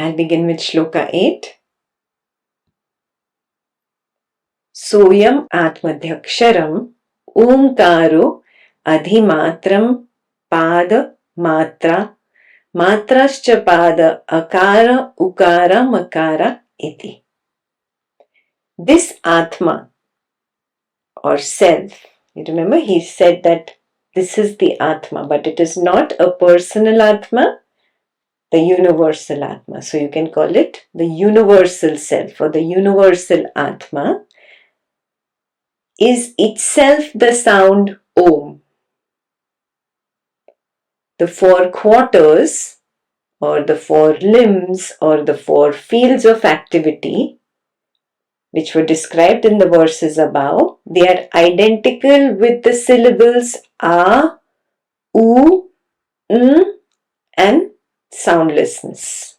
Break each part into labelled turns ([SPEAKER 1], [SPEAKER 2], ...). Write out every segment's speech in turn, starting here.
[SPEAKER 1] I'll begin with Shloka 8. Soyam atmadhyaksharam omkaro adhimatram pada matra matrascha pada akara ukara makara iti. This Atma or self, you remember he said that this is the Atma, but it is not a personal Atma, the universal Atma. So you can call it the universal self or the universal Atma is itself the sound Om. The four quarters or the four limbs or the four fields of activity which were described in the verses above, they are identical with the syllables A, U, and soundlessness.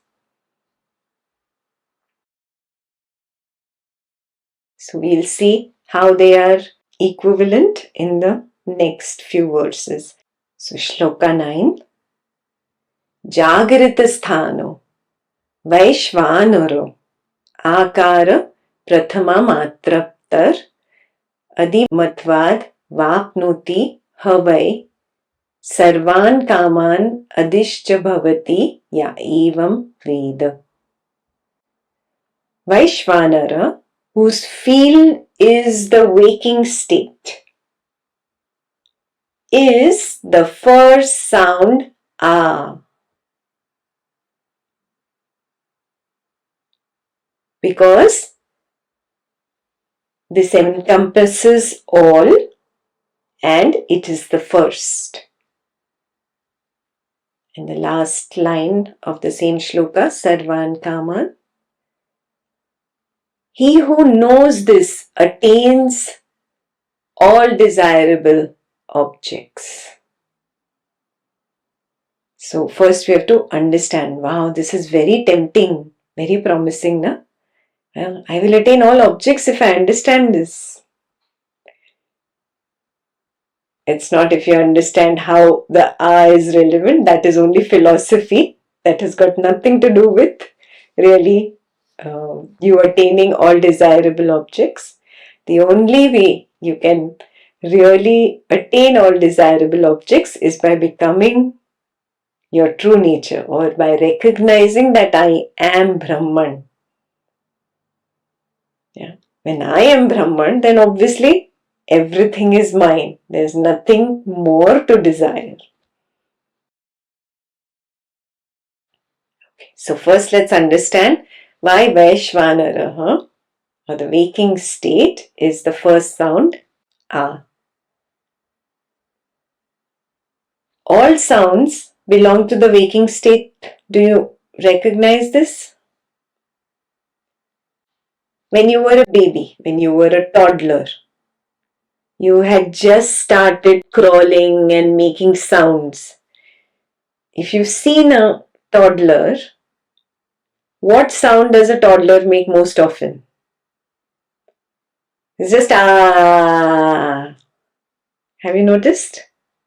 [SPEAKER 1] So we'll see how they are equivalent in the next few verses. So Shloka 9. Jagrita sthano Vaishvanaro Akara Prathama Matraptar Adimatvad Vapnoti Havai Sarvan Kaman Adishcha Bhavati Ya Evam Veda. Vaishvanara, whose field is the waking state, is the first sound A. Because this encompasses all and it is the first. In the last line of the same shloka, Sarvan Kaman, he who knows this attains all desirable objects. So first we have to understand, wow, this is very tempting, very promising, na? Well, I will attain all objects if I understand this. It's not if you understand how the A is relevant, that is only philosophy. That has got nothing to do with really you attaining all desirable objects. The only way you can really attain all desirable objects is by becoming your true nature or by recognizing that I am Brahman. Yeah. When I am Brahman, then obviously everything is mine. There's nothing more to desire. Okay. So first let's understand why Vaishvanara, or the waking state, is the first sound A. All sounds belong to the waking state. Do you recognize this? When you were a baby, when you were a toddler, you had just started crawling and making sounds. If you've seen a toddler, what sound does a toddler make most often? It's just ah. Have you noticed?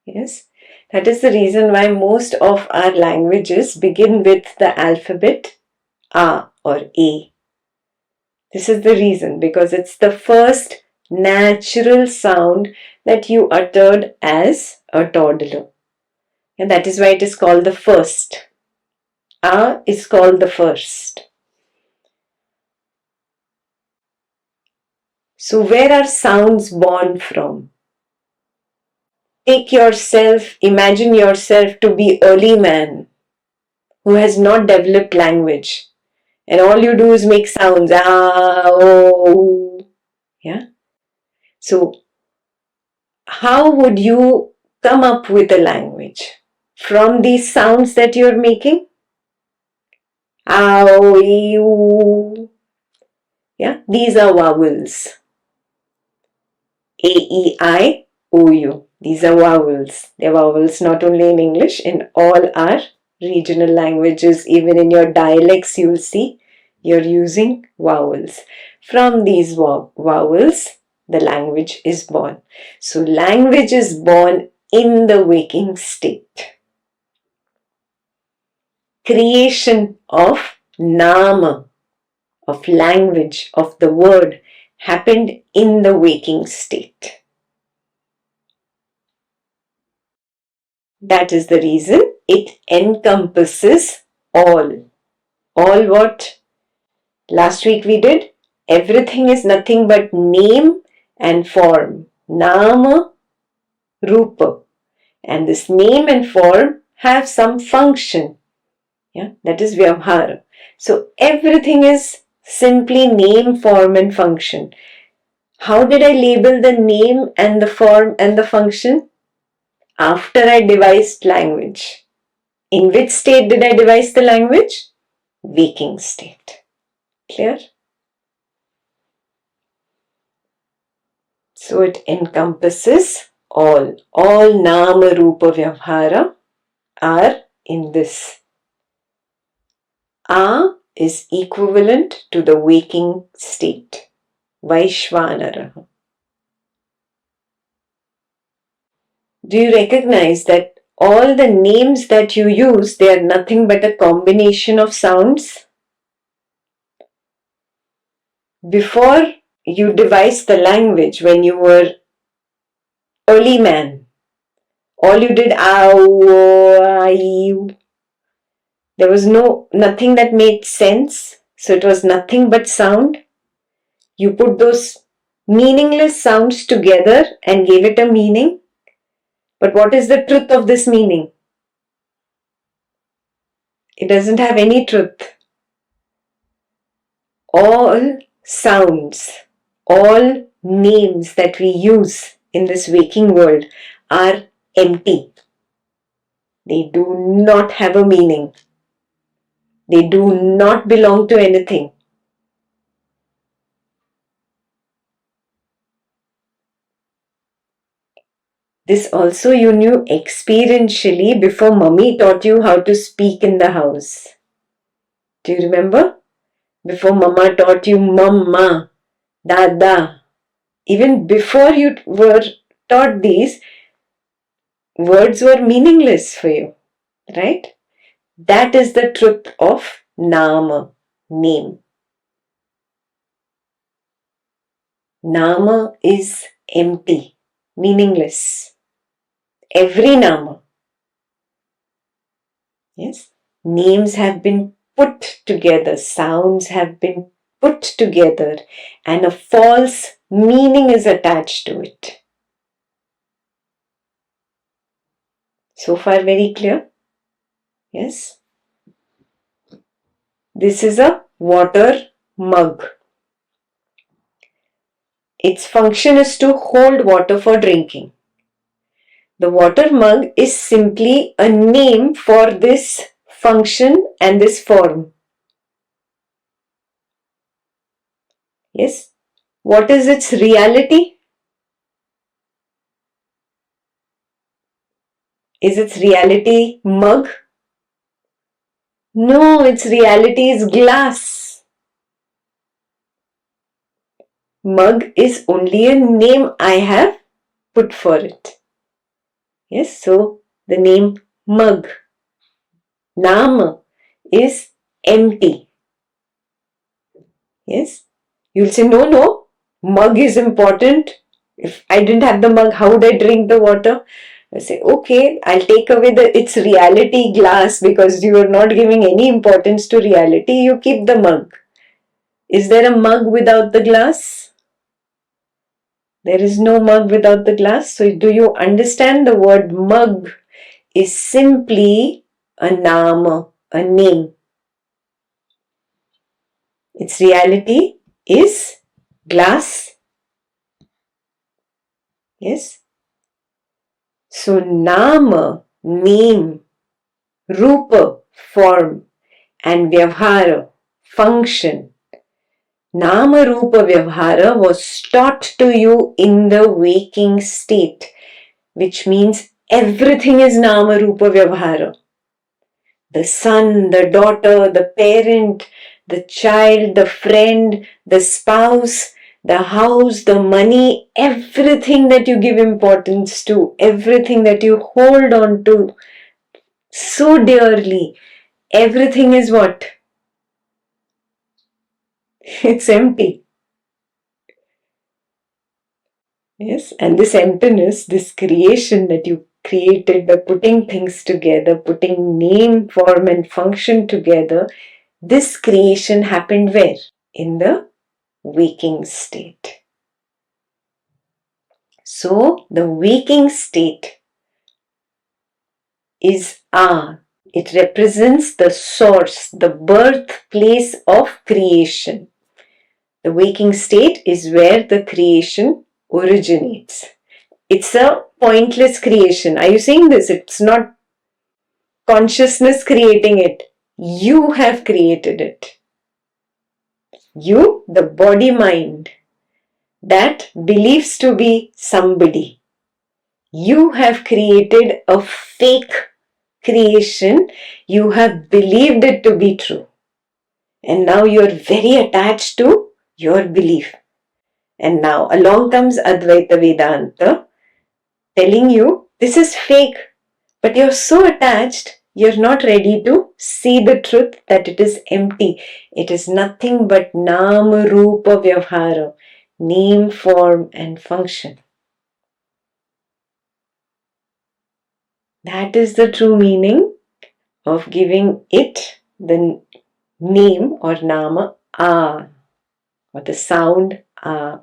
[SPEAKER 1] Yes. That is the reason why most of our languages begin with the alphabet A or A. This is the reason, because it's the first natural sound that you uttered as a toddler. And that is why it is called the first. A is called the first. So where are sounds born from? Take yourself, imagine yourself to be early man who has not developed language. And all you do is make sounds. Ah, oh. Yeah. So how would you come up with a language? From these sounds that you're making? Ah, oh, you. Yeah. These are vowels. A, E, I, O, U. These are vowels. They're vowels not only in English, in all our regional languages, even in your dialects, you'll see you're using vowels. From these vowels, the language is born. So language is born in the waking state. Creation of Nama, of language, of the word, happened in the waking state. That is the reason it encompasses all. All what? Last week we did. Everything is nothing but name and form. Nama, Rupa. And this name and form have some function. Yeah, that is Vyavhara. So everything is simply name, form and function. How did I label the name and the form and the function? After I devised language. In which state did I devise the language? Waking state. Clear? So it encompasses all. All Nama Rupa Vyavhara are in this. A is equivalent to the waking state. Vaishvanara. Do you recognize that all the names that you use, they are nothing but a combination of sounds? Before you devised the language, when you were early man, all you did, there was nothing that made sense. So it was nothing but sound. You put those meaningless sounds together and gave it a meaning. But what is the truth of this meaning? It doesn't have any truth. All sounds, all names that we use in this waking world are empty. They do not have a meaning. They do not belong to anything. This also you knew experientially before mummy taught you how to speak in the house. Do you remember? Before mama taught you mama, dada. Even before you were taught these, words were meaningless for you, right? That is the truth of Nama, name. Nama is empty, meaningless. Every Nama. Yes, names have been put together, sounds have been put together, and a false meaning is attached to it. So far, very clear? Yes. This is a water mug. Its function is to hold water for drinking. The water mug is simply a name for this function and this form. Yes. What is its reality? Is its reality mug? No, its reality is glass. Mug is only a name I have put for it. Yes, so the name mug, Nama, is empty. Yes, you'll say, no, mug is important. If I didn't have the mug, how would I drink the water? I say, okay, I'll take away its reality glass because you are not giving any importance to reality. You keep the mug. Is there a mug without the glass? There is no mug without the glass. So do you understand the word mug is simply a nama, a name. Its reality is glass. Yes. So nama, name, rupa, form, and vyavhara, function. Nama Rupa Vyavhara was taught to you in the waking state, which means everything is Nama Rupa Vyavhara. The son, the daughter, the parent, the child, the friend, the spouse, the house, the money, everything that you give importance to, everything that you hold on to so dearly, everything is what? It's empty. Yes, and this emptiness, this creation that you created by putting things together, putting name, form, and function together, this creation happened where? In the waking state. So, the waking state is Ah. It represents the source, the birthplace of creation. The waking state is where the creation originates. It's a pointless creation. Are you saying this? It's not consciousness creating it. You have created it. You, the body mind, that believes to be somebody. You have created a fake creation. You have believed it to be true. And now you're very attached to your belief. And now along comes Advaita Vedanta telling you this is fake. But you're so attached, you're not ready to see the truth that it is empty. It is nothing but Nama Rupa Vyavhara, name, form, and function. That is the true meaning of giving it the name or Nama Ah, or the sound Ah.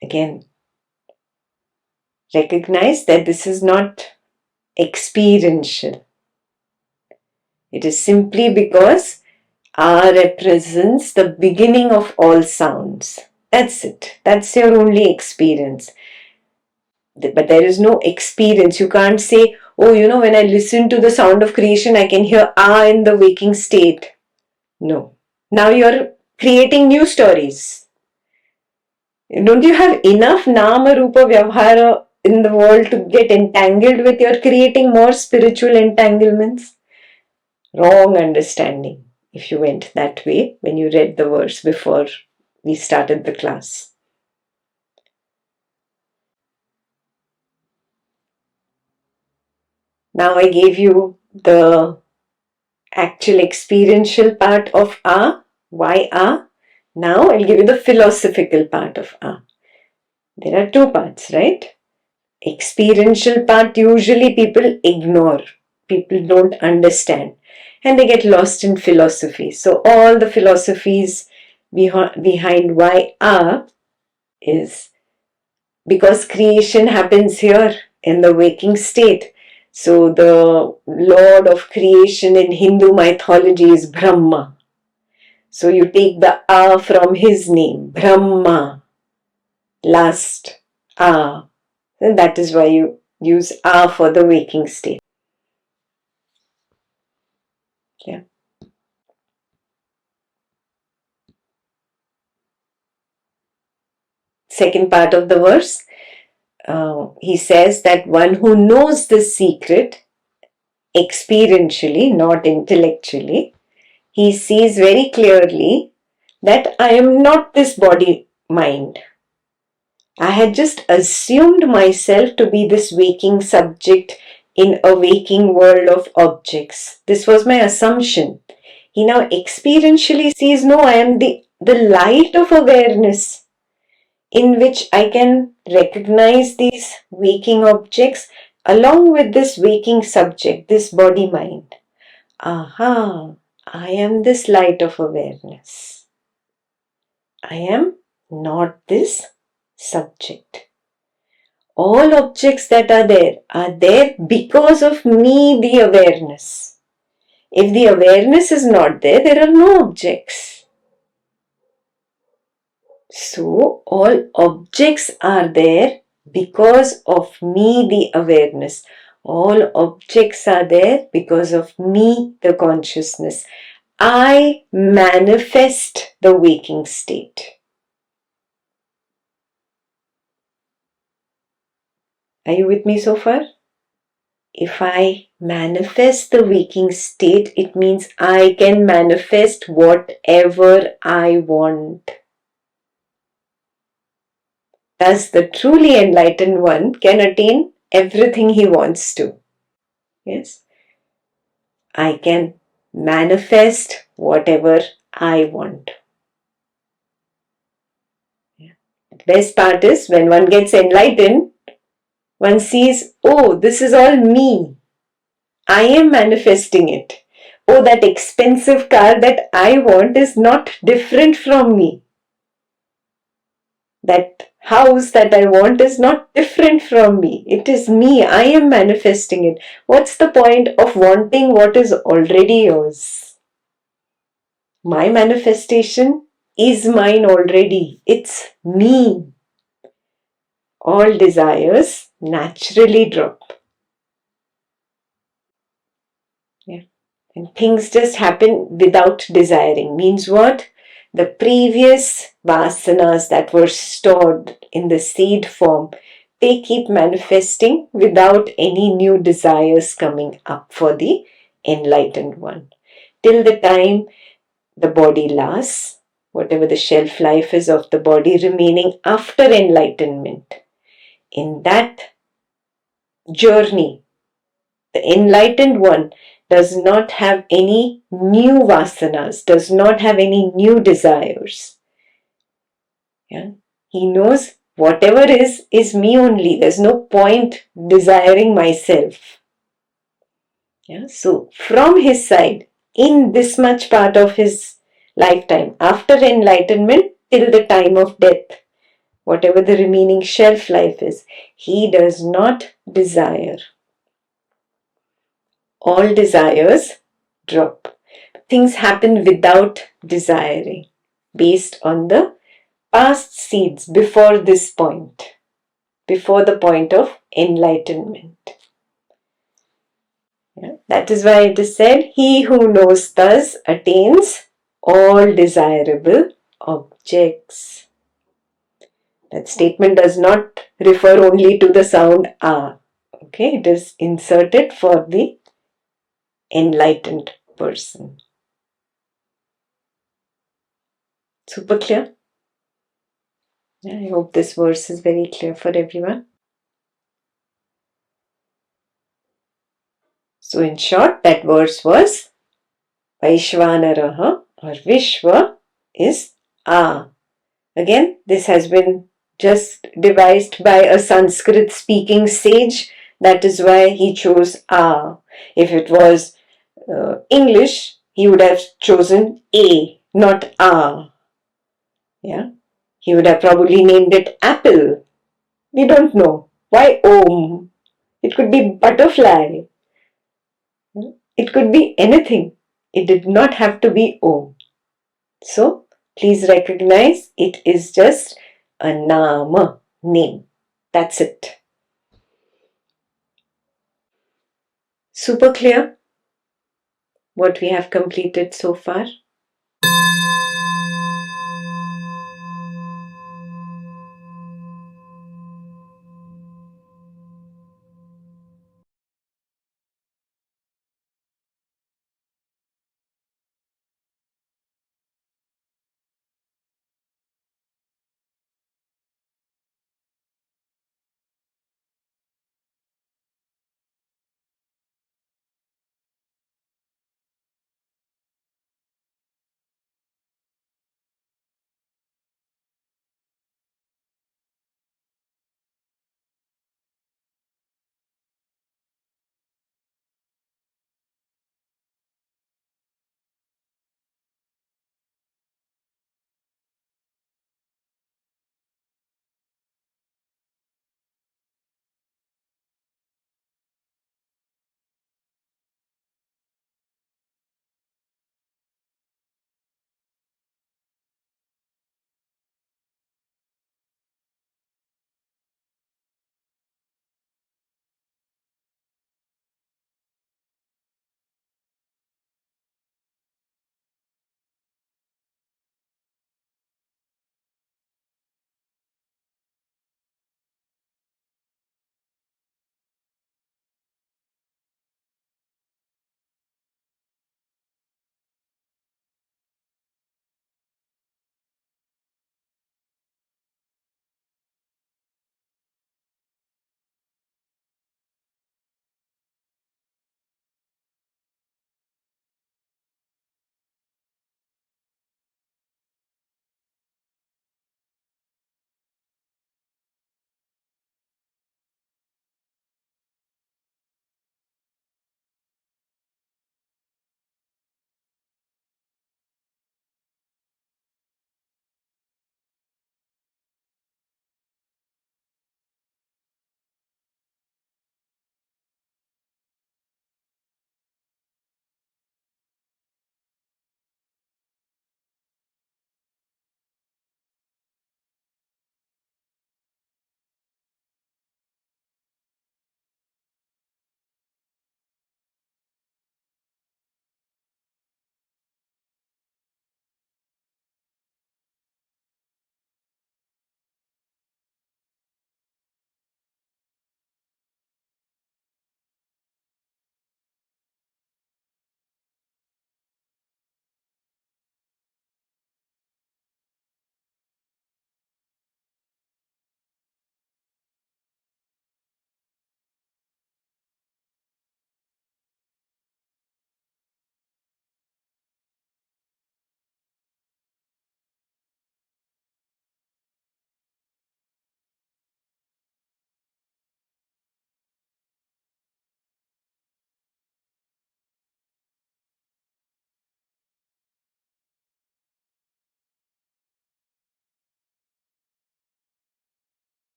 [SPEAKER 1] Again, recognize that this is not experiential. It is simply because Ah represents the beginning of all sounds. That's it. That's your only experience. But there is no experience. You can't say, oh, when I listen to the sound of creation, I can hear Ah in the waking state. No. Now you're creating new stories. Don't you have enough Nama Rupa Vyavhara in the world to get entangled with? You're creating more spiritual entanglements. Wrong understanding if you went that way when you read the verse before we started the class. Now I gave you the actual experiential part of Ah. Why Ah? Now I'll give you the philosophical part of Ah. There are two parts, right? Experiential part usually people ignore. People don't understand. And they get lost in philosophy. So all the philosophies behind why Ah is because creation happens here in the waking state. So the lord of creation in Hindu mythology is Brahma. So you take the A from his name, Brahma, last A. And that is why you use A for the waking state. Yeah. Second part of the verse, he says that one who knows this secret experientially, not intellectually, he sees very clearly that I am not this body mind. I had just assumed myself to be this waking subject in a waking world of objects. This was my assumption. He now experientially sees, no, I am the light of awareness in which I can recognize these waking objects along with this waking subject, this body mind. Aha, I am this light of awareness. I am not this subject. All objects that are there because of me, the awareness. If the awareness is not there, there are no objects. So, all objects are there because of me, the awareness. All objects are there because of me, the consciousness. I manifest the waking state. Are you with me so far? If I manifest the waking state, it means I can manifest whatever I want. Thus, the truly enlightened one can attain everything he wants to. Yes? I can manifest whatever I want. The best part is when one gets enlightened, one sees, oh, this is all me. I am manifesting it. Oh, that expensive car that I want is not different from me. That house that I want is not different from me. It is me. I am manifesting it. What's the point of wanting what is already yours? My manifestation is mine already. It's me. All desires naturally drop. Yeah. And things just happen without desiring. Means what? The previous vasanas that were stored in the seed form, they keep manifesting without any new desires coming up for the enlightened one. Till the time the body lasts, whatever the shelf life is of the body remaining after enlightenment. In that journey, the enlightened one does not have any new vasanas, does not have any new desires. Yeah? He knows whatever is me only. There's no point desiring myself. Yeah? So from his side, in this much part of his lifetime, after enlightenment till the time of death, whatever the remaining shelf life is, he does not desire. All desires drop. Things happen without desiring, based on the past seeds before this point, before the point of enlightenment. Yeah? That is why it is said, he who knows thus attains all desirable objects. That statement does not refer only to the sound ah. Okay, it is inserted for the enlightened person. Super clear? Yeah, I hope this verse is very clear for everyone. So in short, that verse was Vaishvanaraha or Vishwa is A. Again, this has been just devised by a Sanskrit speaking sage. That is why he chose A. If it was English, he would have chosen A, not A. Yeah, he would have probably named it apple. We don't know. Why Om? It could be butterfly. It could be anything. It did not have to be Om. So, please recognize it is just a Nama, name. That's it. Super clear what we have completed so far?